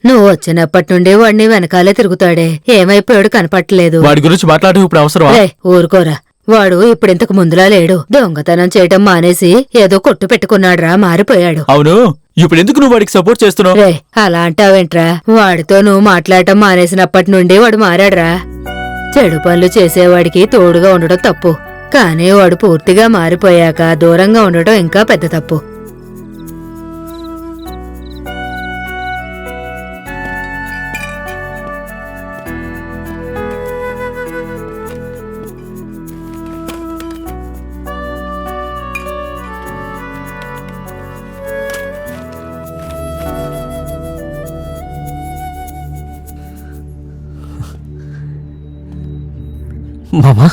నువ్వు వచ్చినప్పటి నుండి వాడిని వెనకాలే తిరుగుతాడే, ఏమైపోయాడు కనపట్టలేదు. వాడి గురించి మాట్లాడడం ఇప్పుడు అవసరం. ఊరుకోరా, వాడు ఇప్పుడింతకు ముందులా లేడు. దొంగతనం చేయటం మానేసి ఏదో కొట్టు పెట్టుకున్నాడ్రా, మారిపోయాడు. అవును, ఇప్పుడు ఎందుకు నువ్వు వాడికి సపోర్ట్ చేస్తున్నావు? రే, అలా అంటావేంట్రా? వాడితో నువ్వు మాట్లాడటం మానేసినప్పటి నుండి వాడు మారాడ్రా. చెడు పనులు చేసేవాడికి తోడుగా ఉండడం తప్పు, కానీ వాడు పూర్తిగా మారిపోయాక దూరంగా ఉండటం ఇంకా పెద్ద తప్పు. మామా,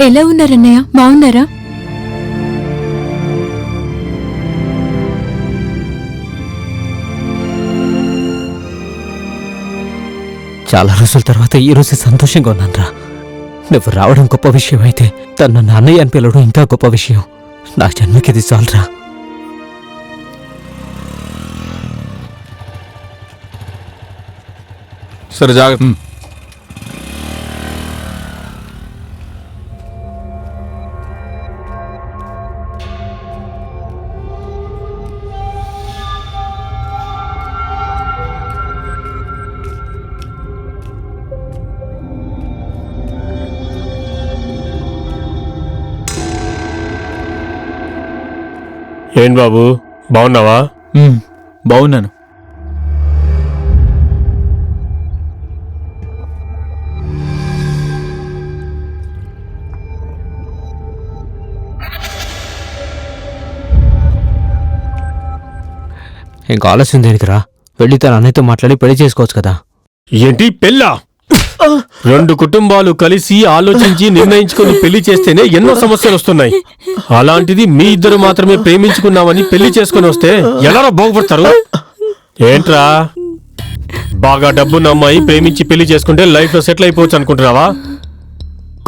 ఎలా ఉన్నారన్నయ్య? బాగున్నారా? చాలా రోజుల తర్వాత ఈ రోజు సంతోషంగా ఉన్నానరా. నువ్వు రావడం గొప్ప విషయం అయితే తన నాన్నయ్య అని పిలవడం ఇంకా గొప్ప విషయం. నా జన్మకిది చాలరా. సరే, జాగ్రత్త. ఏం బాబు, బాగున్నావా? బాగున్నాను. ఇంకా ఆలస్యం దేనికిరా? వెళ్ళి తన అన్నయ్యతో మాట్లాడి పెళ్లి చేసుకోవచ్చు కదా. ఏంటి పెళ్ళా? రెండు కుటుంబాలు కలిసి ఆలోచించి నిర్ణయించుకుని పెళ్లి చేస్తేనే ఎన్నో సమస్యలు వస్తున్నాయి. అలాంటిది మీ ఇద్దరు మాత్రమే ప్రేమించుకున్నామని పెళ్లి చేసుకుని వస్తే ఎలా బాగుపడతారు? ఏంట్రా, బాగా డబ్బున్న అమ్మాయి ప్రేమించి పెళ్లి చేసుకుంటే లైఫ్ లో సెటిల్ అయిపోవచ్చు అనుకుంటున్నావా?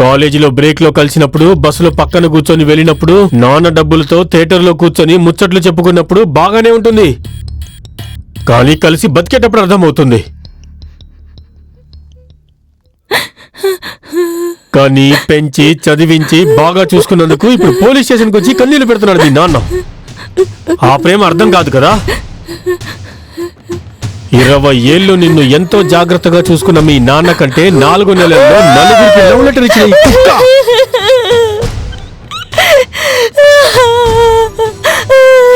కాలేజీలో బ్రేక్ లో కలిసినప్పుడు, బస్సులో పక్కన కూర్చొని వెళ్ళినప్పుడు, నాన్న డబ్బులతో థియేటర్లో కూర్చొని ముచ్చట్లు చెప్పుకున్నప్పుడు బాగానే ఉంటుంది, కానీ కలిసి బతికేటప్పుడు అర్థమవుతుంది. కానీ పెంచి చదివించి బాగా చూసుకున్నందుకు ఇప్పుడు పోలీస్ స్టేషన్కి వచ్చి కన్నీళ్లు పెడుతున్నాడు మీ నాన్న. ఆ ప్రేమ అర్థం కాదు కదా. 20 ఏళ్ళు నిన్ను ఎంతో జాగ్రత్తగా చూసుకున్న మీ నాన్న కంటే 4 నెలల్లో 4 లవ్ లెటర్ ఇచ్చిన ఈ కుక్క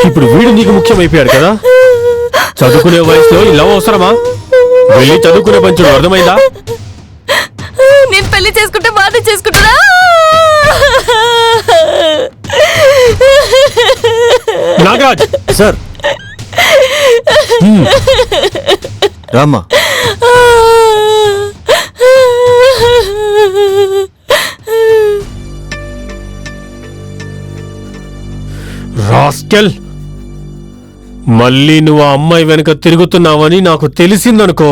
ఇప్పుడు వీడు నీకు ముఖ్యమైపోయాడు కదా. చదువుకునే వయసులో ఈ లవ్ అవసరమా? వెళ్ళి చదువుకునే పంచుడు, అర్థమైందా? నేను పెళ్లి చేసుకుంటే బాధ చేసుకుంటున్నా. నాగరాజ్ సార్, రామ్మా. రాస్కెల్, మళ్ళీ నువ్వు ఆ అమ్మాయి వెనక తిరుగుతున్నావని నాకు తెలిసిందనుకో,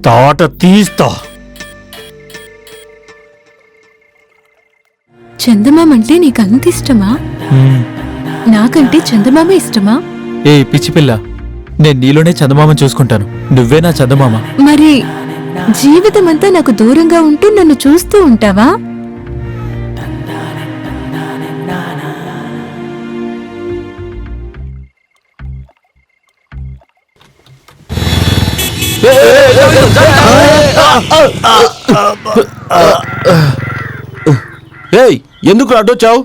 తాట తీస్తా. చందమామ అంటే నీకంత ఇష్టమా? నాకంటే చందమామ ఇష్టమా? ఏ పిచ్చి పిల్ల, నేను నీలోనే చందమామ చూసుకుంటాను, నువ్వే నా చందమామ. మరి జీవితం అంతా నాకు దూరంగా ఉంటూ నన్ను చూస్తూ ఉంటావా? ఏయ్, ఎందుకు అడ్డొచ్చావు?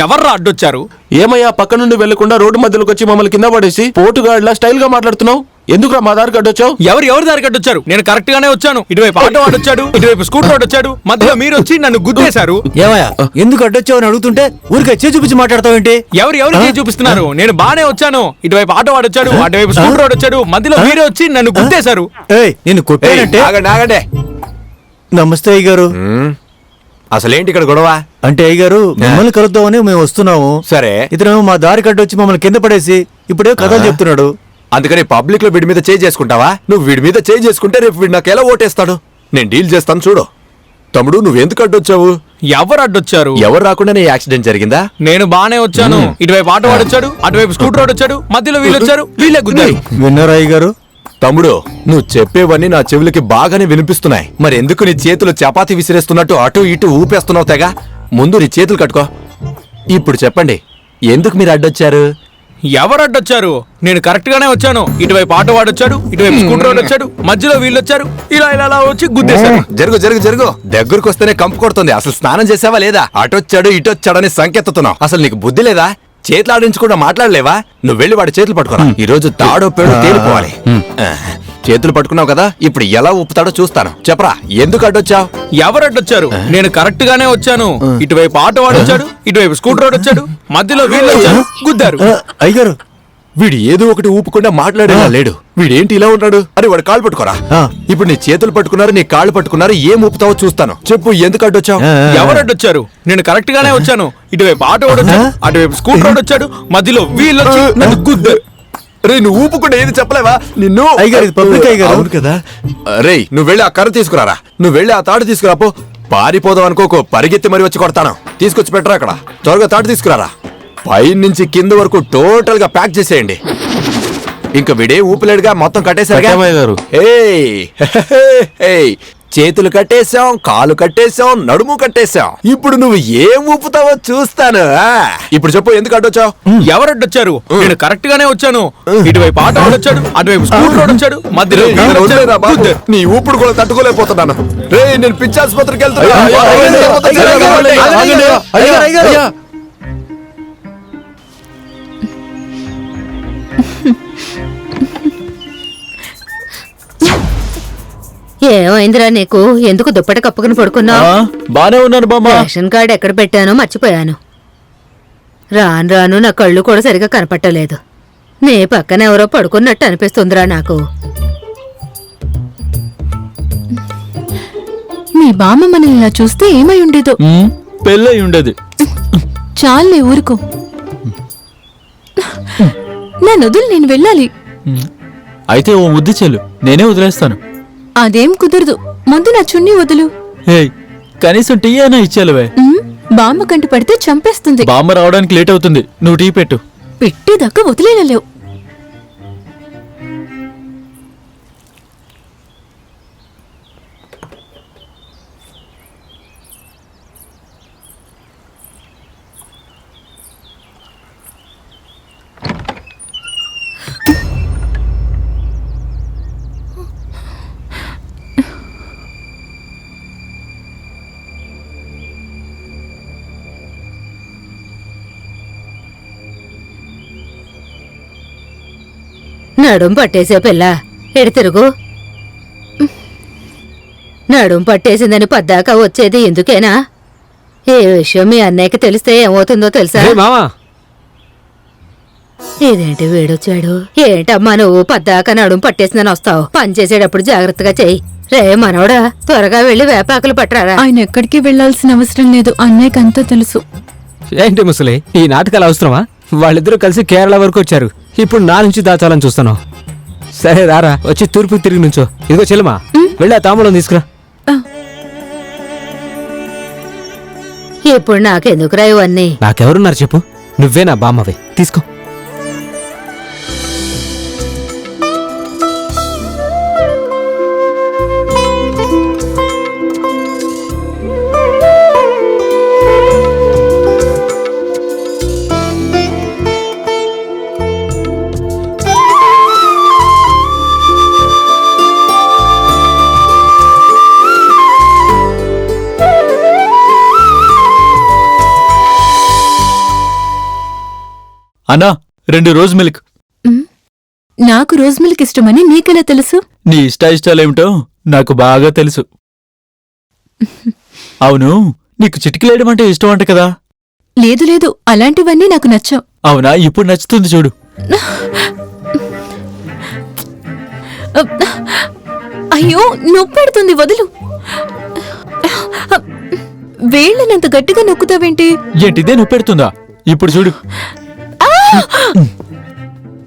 ఎవర్రా అడ్డొచ్చారు? ఏమయ్యా, పక్క నుండి వెళ్లకుండా రోడ్డు మధ్యలోకి వచ్చి మమ్మల్ని కింద పడేసి పోటుగాడిలా స్టైల్ గా మాట్లాడుతున్నావు? ఎందుకురా మా దారికి అడ్డొచ్చావు? ఎవరి దారికి అడ్డొచ్చారు? నేను కరెక్ట్ గానే వచ్చాను. ఇటువైపు ఆటో వాడొచ్చాడు, ఇటువైపు స్కూటర్ వాడొచ్చాడు, మధ్యలో మీరు వచ్చి నన్ను గుద్దేశారు. ఏమయ్యా, ఎందుకు అడ్డొచ్చావు అని అడుగుతుంటే ఊరికే చేయి చూపించి మాట్లాడతావేంటి? ఎవరు చూపిస్తున్నారు? నేను బానే వచ్చాను. ఇటువైపు ఆటో వాడొచ్చాడు, అటువైపు స్కూటర్ వాడొచ్చాడు, మధ్యలో మీరే వచ్చి నన్ను గుద్దేశారు. నేను కొట్టానంటే. ఆగండి. నమస్తే అయ్య గారు. అసలేంటి ఇక్కడ గొడవ? అంటే అయ్యగారు మిమ్మల్ని కలుద్దామని మేము వస్తున్నాము. సరే, ఇతను మా దారి కట్టొచ్చి మమ్మల్ని కింద పడేసి ఇప్పుడే కథలు చెప్తున్నాడు. అందుకని పబ్లిక్ లో వీడి మీద చేయి చేసుకుంటావా? నువ్వు వీడి మీద చేయి చేసుకుంటే రేపు వీడు నాకు ఎలా ఓటేస్తాడు? నేను డీల్ చేస్తాను చూడు. తమ్ముడు, నువ్వెందుకు అడ్డొచ్చావు? ఎవరు అడ్డొచ్చారు? ఎవరు రాకుండానే యాక్సిడెంట్ జరిగిందా? నేను బానే వచ్చాను. ఇటువైపు ఆటో వాడు వచ్చాడు, అటువైపు స్కూటర్ వాడు వచ్చాడు, మధ్యలో వీళ్ళు వచ్చారు, వీళ్ళే గుద్దారు. విన్నారా అయ్యగారు? తమ్ముడు, నువ్వు చెప్పేవన్నీ నా చెవులకి బాగానే వినిపిస్తున్నాయి. మరి ఎందుకు నీ చేతులు చపాతీ విసిరేస్తున్నట్టు అటు ఇటు ఊపేస్తున్నావు తెగ? ముందు నీ చేతులు కట్టుకో. ఇప్పుడు చెప్పండి, ఎందుకు మీరు అడ్డొచ్చారు? ఎవరు అడ్డొచ్చారు? నేను కరెక్ట్ గానే వచ్చాను. ఇటువైపు ఆటో వాడు వచ్చాడు, ఇటువైపు స్కూటర్ వాడు వచ్చాడు, మధ్యలో వీళ్ళు వచ్చారు, ఇలా ఇలా ఇలా వచ్చి గుద్దేశారు. జరుగు జరుగు జరుగు. దగ్గరకు వస్తేనే కంపు కొడుతుంది. అసలు స్నానం చేసావా లేదా? అటొచ్చాడు ఇటొచ్చాడని సంకెత్తుతున్నావు. అసలు నీకు బుద్ధి లేదా? చేతులు ఆడించకుండా మాట్లాడలేవా? నువ్వు వెళ్ళి వాడి చేతులు పట్టుకున్నా. ఈ రోజు తాడో పేడో తేలిపోవాలి. చేతులు పట్టుకున్నావు కదా, ఇప్పుడు ఎలా ఊపుతాడో చూస్తాను. చెప్పరా, ఎందుకు అడ్డొచ్చావు? ఎవరు అడ్డొచ్చారు? నేను కరెక్ట్ గానే వచ్చాను. ఇటువైపు ఆటో వాడు వచ్చాడు, ఇటువైపు స్కూటర్ వాడు వచ్చాడు, మధ్యలో వీళ్ళు వచ్చారు, గుద్దారు. అయ్యగారు, వీడు ఏదో ఒకటి ఊపుకుండా మాట్లాడేలా లేడు. వీడేంటి ఇలా ఉన్నాడు? అని వాడు కాళ్ళు పట్టుకోరా. ఇప్పుడు నీ చేతులు పట్టుకున్నారు, నీ కాళ్ళు పట్టుకున్నారు, ఏం ఊపుతావో చూస్తాను. చెప్పు, ఎందుకు అడ్డొచ్చావు? ఎవరు అడ్డొచ్చారు? నేను కరెక్ట్ గానే వచ్చాను. ఇటువైపు ఆటో వాడు వచ్చాడు, అటువైపు స్కూటర్ వాడు వచ్చాడు, మధ్యలో వీళ్ళు వచ్చి నన్ను గుద్దారు. రే, నువ్వు ఊపుకుండా ఏది చెప్పలేవా? నిన్ను అయ్యగారు, ఇది పబ్లిక్ అయ్యగారు. అవును కదా. రే, నువ్వు వెళ్ళి ఆ కర్ర తీసుకురారా. నువ్వు వెళ్ళి ఆ తాడు తీసుకురాపో. పారిపోదాం అనుకోకు, పరిగెత్తి మరి వచ్చి కొడతాను. తీసుకొచ్చి పెట్టరా అక్కడ. త్వరగా తాడు తీసుకురారా. పై నుంచి కింద వరకు టోటల్ గా ప్యాక్ చేసేయండి. ఇంకా వీడే ఊపిలేడుగా, మొత్తం కట్టేశారుగా. గారు ఏయ్, చేతులు కట్టేశాం, కాలు కట్టేశాం, నడుము కట్టేశాం. ఇప్పుడు నువ్వు ఏం ఊపుతావో చూస్తాను. ఇప్పుడు చెప్పు, ఎందుకు అడ్డొచ్చావు? ఎవరు అడ్డొచ్చారు? నేను కరెక్ట్ గానే వచ్చాను. ఇటువైపు ఆటో వాడు వచ్చాడు, అటువైపు స్కూటర్ వాడు వచ్చాడు, మధ్యలో వీళ్ళు వచ్చారు. నీ ఊపుడు కూడా తట్టుకోలేకపోతున్నాను. రే, నేను పిచ్చాసుపత్రికి వెళ్తున్నా. ఏమైందిరా నీకు? ఎందుకు దుప్పటి కప్పుకుని పడుకున్నావు? బానే ఉన్నాను బామ్మ. రేషన్ కార్డు ఎక్కడ పెట్టానో మర్చిపోయాను. రాను రాను నా కళ్ళు కూడా సరిగా కనపట్టలేదు. నీ పక్కన ఎవరో పడుకున్నట్టు అనిపిస్తుందిరా నాకు. మీ బామ్మ మనల్ని ఇలా చూస్తే ఏమై ఉండేదో. పెళ్ళై ఉండేది. చాలే ఊరుకో. నా నదులు నేను వెళ్ళాలి. అయితే ఓ ముద్దు చెల్లు, నేనే వదిలేస్తాను. అదేం కుదరదు. ముందు నా చున్నీ వదులు. కనీసం టీ అయినా ఇచ్చేలువే. బామ్మ కంటి పడితే చంపేస్తుంది. బామ్మ రావడానికి లేట్ అవుతుంది, నువ్వు టీ పెట్టు. పెట్టేదాకా వదిలేయలేవు. నడుం పట్టేసే పిల్ల, ఎడి తిరుగు. నడుం పట్టేసిందని పద్దాక వచ్చేది ఎందుకేనా? ఏ విషయం మీ అన్నయ్యకి తెలిస్తే ఏమవుతుందో తెలుసా? మామా, ఇదేంటి వీడొచ్చాడు? ఏంటమ్మా నువ్వు పద్దాక నడుం పట్టేసిందని వస్తావు? పని చేసేటప్పుడు జాగ్రత్తగా చెయ్యి. రే మనవడా, త్వరగా వెళ్లి వేపాకులు పట్టరారా. ఆయన ఎక్కడికి వెళ్లాల్సిన అవసరం లేదు, అన్నయ్యకంతా తెలుసు. ఏంటి ముసలి, ఈ నాటకాలు అవసరమా? వాళ్ళిద్దరూ కలిసి కేరళ వరకు వచ్చారు. ఇప్పుడు నా నుంచి దాచాలని చూస్తున్నావు. సరే రారా, వచ్చి తూర్పు తిరిగి నుంచో. ఇదిగో చెల్లమా, వెళ్ళి ఆ తాంబూలం తీసుకురా. ఇప్పుడు నాకెందుకురా ఇవన్నీ? నాకెవరున్నారు చెప్పు? నువ్వే నా బామ్మవే, తీసుకో. అన్నా, 2 రోజ్ మిల్క్. నాకు రోజ్ మిల్క్ ఇష్టమని నీకెలా తెలుసు? నీ ఇష్టాలేమిటో నాకు బాగా తెలుసు. అవును, నీకు చిటికలేయడం అంటే ఇష్టం అంట కదా? లేదు లేదు, అలాంటివన్నీ నాకు నచ్చవు. అవునా? ఇప్పుడు నచ్చుతుంది చూడు. అయ్యో, నొప్పెడుతుంది, వదులు. వేళ్ళనంత గట్టిగా నొక్కుతావేంటి? ఏంటిదే నువ్వు పెడుతుందా ఇప్పుడు చూడు